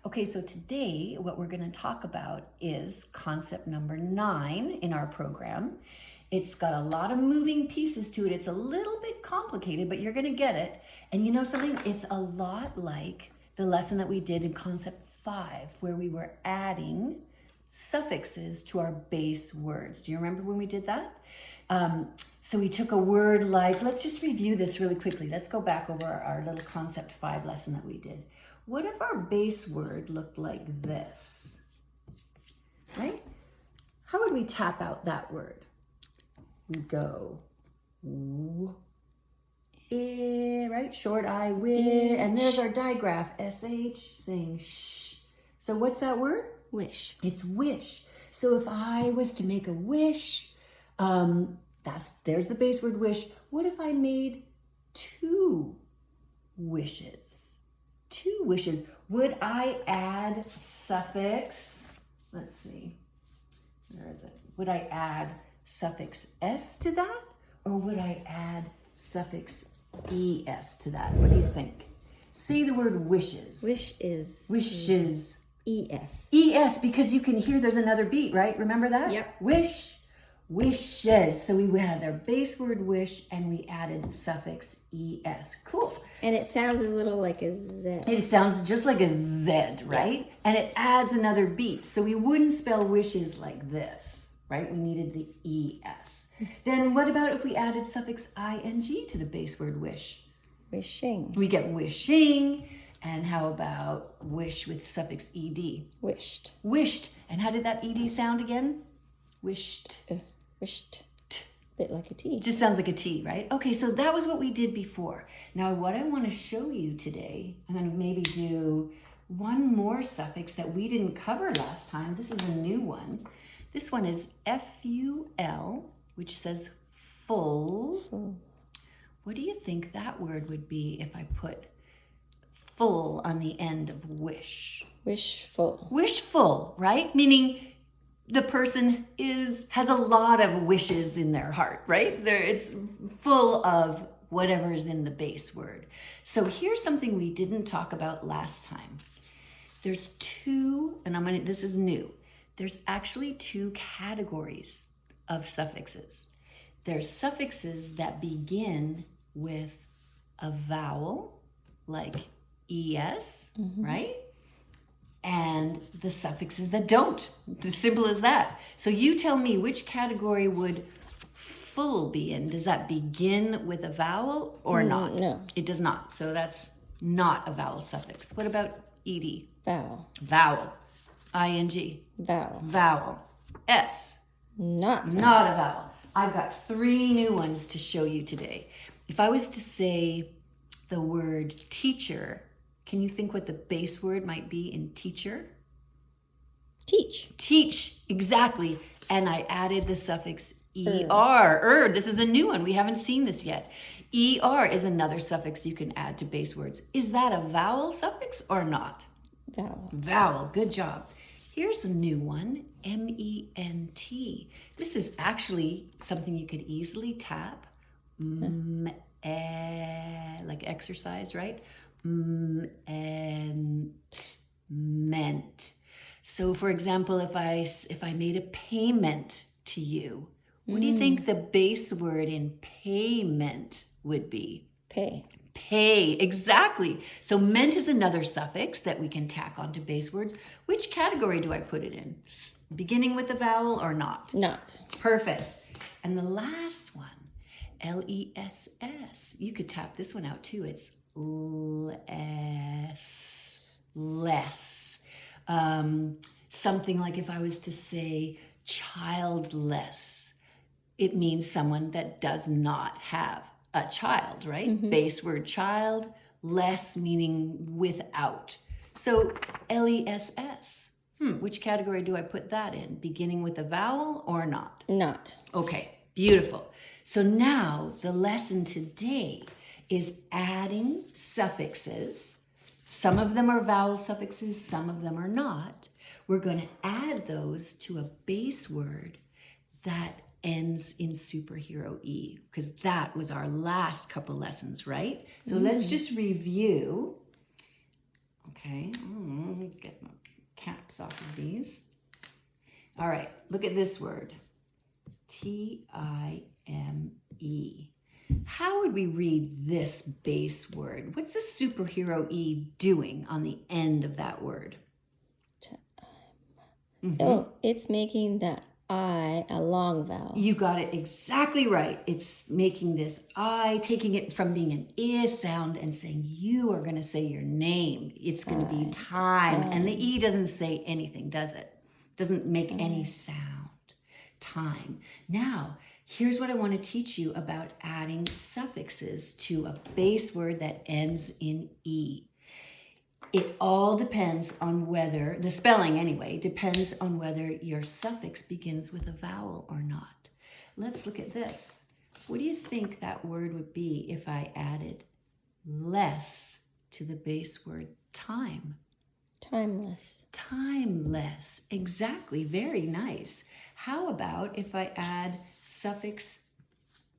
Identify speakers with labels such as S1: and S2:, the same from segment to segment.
S1: Okay, so today what we're going to talk about is concept number 9 in our program. It's got a lot of moving pieces to it. It's a little bit complicated, but you're going to get it. And you know something? It's a lot like the lesson that we did in concept 5, where we were adding suffixes to our base words. Do you remember when we did that? So we took a word like, let's just review this really quickly. Let's go back over our little concept 5 lesson that we did. What if our base word looked like this, right? How would we tap out that word? We go, right? Short I, and there's our digraph, SH, saying sh. So what's that word?
S2: Wish.
S1: It's wish. So if I was to make a wish, there's the base word wish. What if I made 2 wishes? 2 wishes. Would I add suffix? Let's see. Where is it? Would I add suffix s to that? Or would I add suffix es to that? What do you think? Say the word wishes.
S2: Wish is...
S1: Wishes.
S2: Es.
S1: Es, because you can hear there's another beat, right? Remember that?
S2: Yep.
S1: Wish. Wishes. So we had our base word wish and we added suffix es. Cool.
S2: And it sounds a little like a Z.
S1: It sounds just like a Z, right? Yeah. And it adds another beat. So we wouldn't spell wishes like this, right? We needed the es. Then what about if we added suffix ing to the base word wish?
S2: Wishing.
S1: We get wishing. And how about wish with suffix ed?
S2: Wished.
S1: Wished. And how did that ed sound again? Wished.
S2: Wished. Bit like a T.
S1: Just sounds like a T, right? Okay, so that was what we did before. Now what I want to show you today, I'm going to maybe do one more suffix that we didn't cover last time. This is a new one. This one is FUL, which says full.
S2: Full.
S1: What do you think that word would be if I put full on the end of wish?
S2: Wishful.
S1: Wishful, right? Meaning the person has a lot of wishes in their heart, right? It's full of whatever is in the base word. So here's something we didn't talk about last time. There's 2, and this is new. There's actually 2 categories of suffixes. There's suffixes that begin with a vowel, like es, right? And the suffixes that don't. As simple as that. So you tell me, which category would full be in? Does that begin with a vowel or not?
S2: No.
S1: It does not. So that's not a vowel suffix. What about ed?
S2: Vowel.
S1: Vowel. ing.
S2: Vowel.
S1: Vowel. S.
S2: Not vowel.
S1: Not a vowel. I've got 3 new ones to show you today. If I was to say the word teacher, can you think what the base word might be in teacher?
S2: Teach.
S1: Teach, exactly. And I added the suffix er. This is a new one. We haven't seen this yet. Er is another suffix you can add to base words. Is that a vowel suffix or not?
S2: Vowel.
S1: Vowel, good job. Here's a new one, ment. This is actually something you could easily tap. Like exercise, right? And meant. So for example, if I made a payment to you, what do you think the base word in payment would be?
S2: Pay.
S1: Pay, exactly. So meant is another suffix that we can tack onto base words. Which category do I put it in? Beginning with a vowel or not?
S2: Not.
S1: Perfect. And the last one, less. You could tap this one out too. It's less. Something like if I was to say childless, it means someone that does not have a child, right? Base word child, less meaning without. So less. Which category do I put that in? Beginning with a vowel or not?
S2: Not.
S1: Okay, beautiful. So now the lesson today is adding suffixes. Some of them are vowel suffixes, some of them are not. We're going to add those to a base word that ends in superhero E, because that was our last couple lessons, right? So let's just review. Okay, get Socrates. All right, look at this word. Time. How would we read this base word? What's the superhero E doing on the end of that word?
S2: Oh, it's making the I a long vowel.
S1: You got it exactly right. It's making this I, taking it from being an I sound and saying you are going to say your name. It's going to be time. And the E doesn't say anything, does it? Doesn't make any sound. Time. Now, here's what I want to teach you about adding suffixes to a base word that ends in E. It all depends on whether, the spelling anyway, depends on whether your suffix begins with a vowel or not. Let's look at this. What do you think that word would be if I added less to the base word time?
S2: Timeless.
S1: Timeless. Exactly. Very nice. How about if I add suffix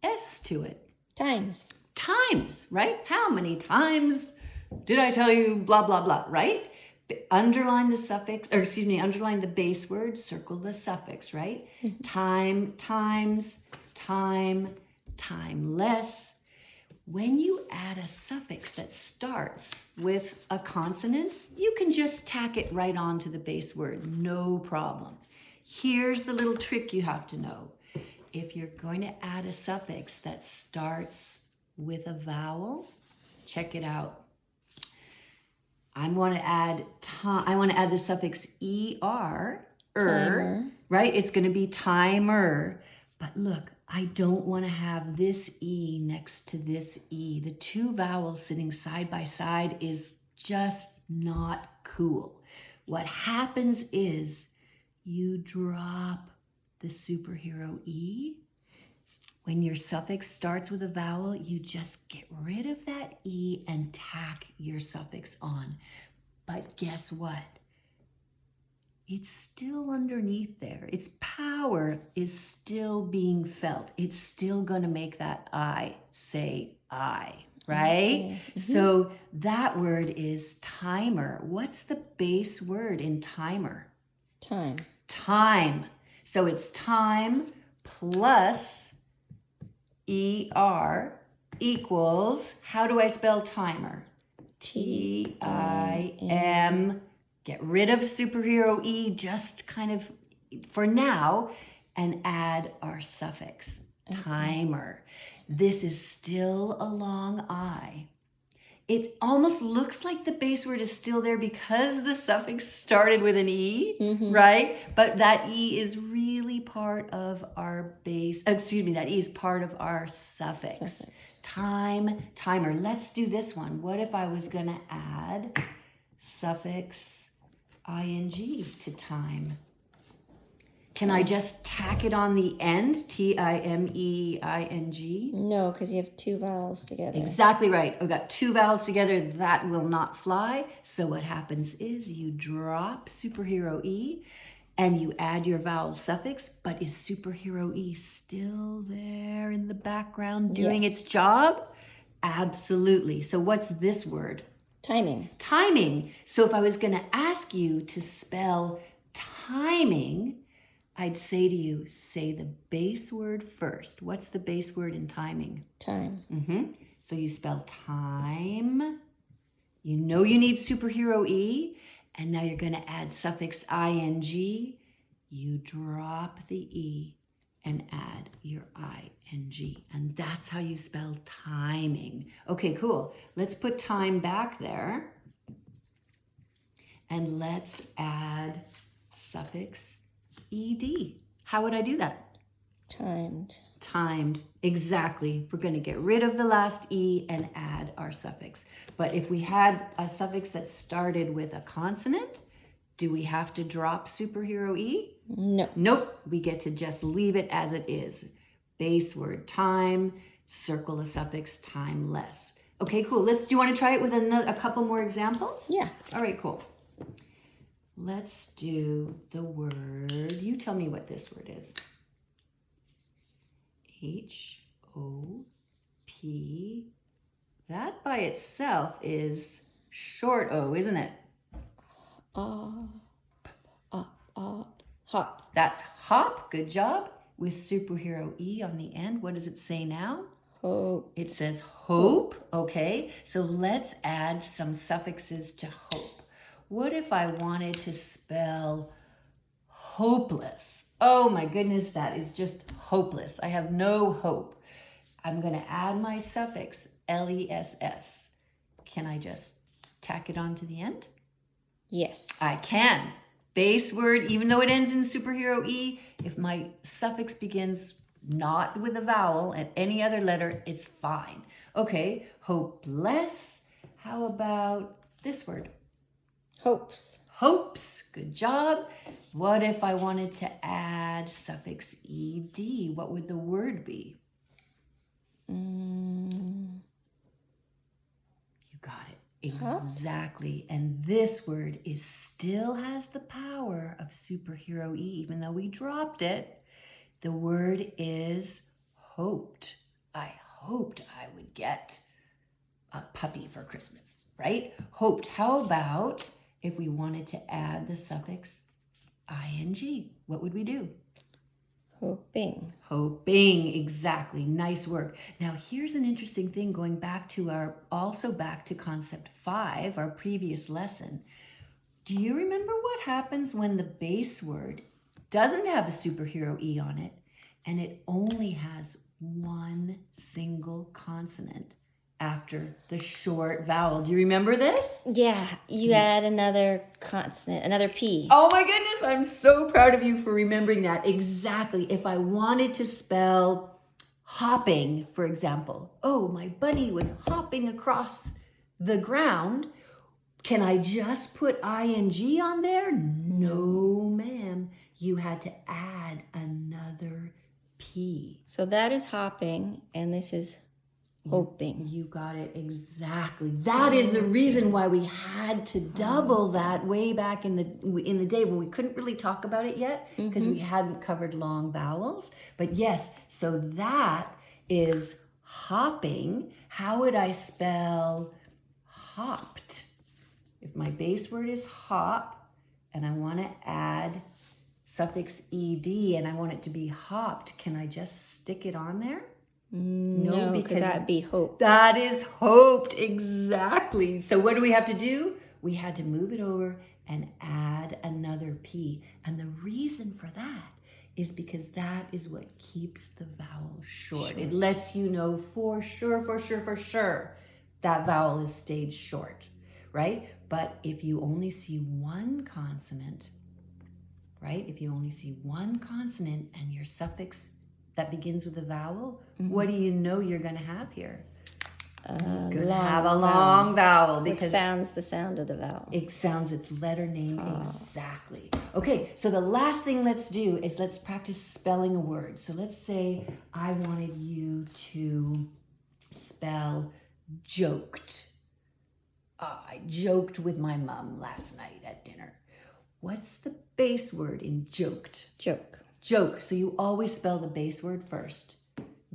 S1: S to it?
S2: Times.
S1: Times, right? How many times did I tell you blah, blah, blah, right? Underline the suffix, or excuse me, underline the base word, circle the suffix, right? Time, times, time, timeless. When you add a suffix that starts with a consonant, you can just tack it right onto the base word, no problem. Here's the little trick you have to know. If you're going to add a suffix that starts with a vowel, check it out. I want to add the suffix er,
S2: Timer.
S1: right? It's going to be timer. But look, I don't want to have this E next to this E. The two vowels sitting side by side is just not cool. What happens is you drop the superhero E. When your suffix starts with a vowel, you just get rid of that E and tack your suffix on. But guess what? It's still underneath there. Its power is still being felt. It's still going to make that I say I, right?
S2: Okay.
S1: So that word is timer. What's the base word in timer?
S2: Time.
S1: Time. So it's time plus ER equals, how do I spell timer? T-I-M. Get rid of superhero E just kind of for now and add our suffix, timer. This is still a long I. It almost looks like the base word is still there because the suffix started with an E, right? But that E is really part of our base, that E is part of our suffix. Time, timer. Let's do this one. What if I was going to add suffix ing to time? Can I just tack it on the end? Timeing?
S2: No, because you have two vowels together.
S1: Exactly right. I've got two vowels together. That will not fly. So what happens is you drop superhero E and you add your vowel suffix, but is superhero E still there in the background doing its job? Absolutely. So what's this word?
S2: Timing.
S1: Timing. So if I was going to ask you to spell timing, I'd say to you, say the base word first. What's the base word in timing?
S2: Time.
S1: So you spell time. You know you need superhero E. And now you're going to add suffix ing. You drop the E and add your ing. And that's how you spell timing. Okay, cool. Let's put time back there. And let's add suffix ed. How would I do that?
S2: Timed.
S1: Timed. Exactly. We're going to get rid of the last E and add our suffix. But if we had a suffix that started with a consonant, do we have to drop superhero E?
S2: No.
S1: Nope. We get to just leave it as it is. Base word time, circle the suffix timeless. Okay, cool. Do you want to try it with a couple more examples?
S2: Yeah.
S1: All right, cool. Let's do the word. You tell me what this word is. H-O-P. That by itself is short O, isn't it?
S2: Hop.
S1: That's hop. Good job. With superhero E on the end, what does it say now?
S2: Hope.
S1: It says hope. Okay, so let's add some suffixes to hope. What if I wanted to spell hopeless? Oh my goodness, that is just hopeless. I have no hope. I'm going to add my suffix less. Can I just tack it on to the end?
S2: Yes.
S1: I can. Base word, even though it ends in superhero E, if my suffix begins not with a vowel and any other letter, it's fine. Okay, hopeless. How about this word?
S2: Hopes.
S1: Hopes. Good job. What if I wanted to add suffix ed? What would the word be? You got it. Exactly. And this word still has the power of superhero E, even though we dropped it. The word is hoped. I hoped I would get a puppy for Christmas, right? Hoped. How about if we wanted to add the suffix ing? What would we do?
S2: Hoping.
S1: Hoping, exactly. Nice work. Now here's an interesting thing going back to back to concept 5, our previous lesson. Do you remember what happens when the base word doesn't have a superhero E on it and it only has one single consonant after the short vowel? Do you remember this?
S2: Yeah, you add another consonant, another P.
S1: Oh my goodness, I'm so proud of you for remembering that. Exactly. If I wanted to spell hopping, for example, oh, my bunny was hopping across the ground, can I just put ing on there? No, ma'am. You had to add another P.
S2: So that is hopping, and this is hoping.
S1: You got it exactly. That is the reason why we had to double that way back in the day when we couldn't really talk about it yet because we hadn't covered long vowels. But yes, so that is hopping. How would I spell hopped? If my base word is hop and I want to add suffix ed and I want it to be hopped, can I just stick it on there?
S2: No, because that'd be hope.
S1: That is hoped, exactly. So what do we have to do? We had to move it over and add another P. And the reason for that is because that is what keeps the vowel short. It lets you know for sure that vowel is stayed short, right? But if you only see one consonant, right? If you only see one consonant and your suffix that begins with a vowel, what do you know you're going to have here? You're going to have a long vowel because
S2: which sounds the sound of the vowel.
S1: It sounds its letter name exactly. Okay, so the last thing let's do is let's practice spelling a word. So let's say I wanted you to spell joked. I joked with my mom last night at dinner. What's the base word in joked?
S2: Joke.
S1: Joke. So you always spell the base word first.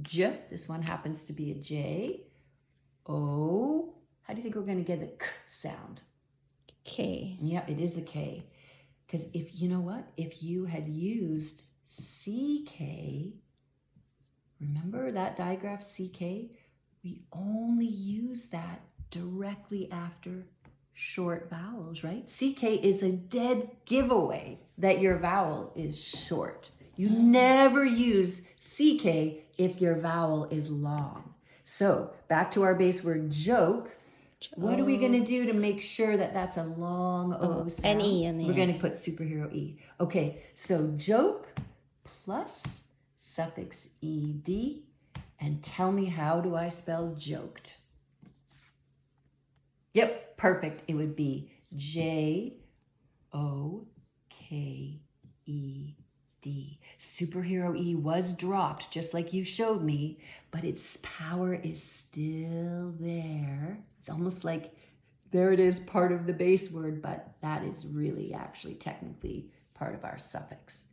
S1: J. This one happens to be a J. O. How do you think we're going to get the K sound?
S2: K.
S1: Yep, it is a K. Because if you know what? If you had used CK, remember that digraph CK? We only use that directly after short vowels, right? CK is a dead giveaway that your vowel is short. You never use CK if your vowel is long. So back to our base word joke. What are we going to do to make sure that that's a long O sound?
S2: An E in the
S1: We're
S2: end.
S1: going to put superhero E. Okay, so joke plus suffix ed, and tell me, how do I spell joked? Yep, perfect. It would be J-O-K-E-D. Superhero E was dropped, just like you showed me, but its power is still there. It's almost like there it is, part of the base word, but that is really actually technically part of our suffix.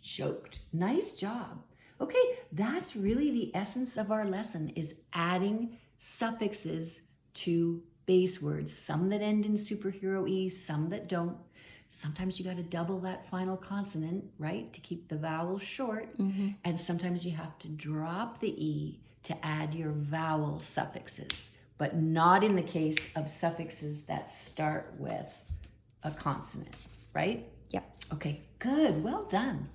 S1: Joked. Nice job. Okay, that's really the essence of our lesson, is adding suffixes to base words, some that end in superhero E, some that don't. Sometimes you got to double that final consonant, right, to keep the vowel short. And sometimes you have to drop the E to add your vowel suffixes, but not in the case of suffixes that start with a consonant, right?
S2: Yep.
S1: Okay, good. Well done.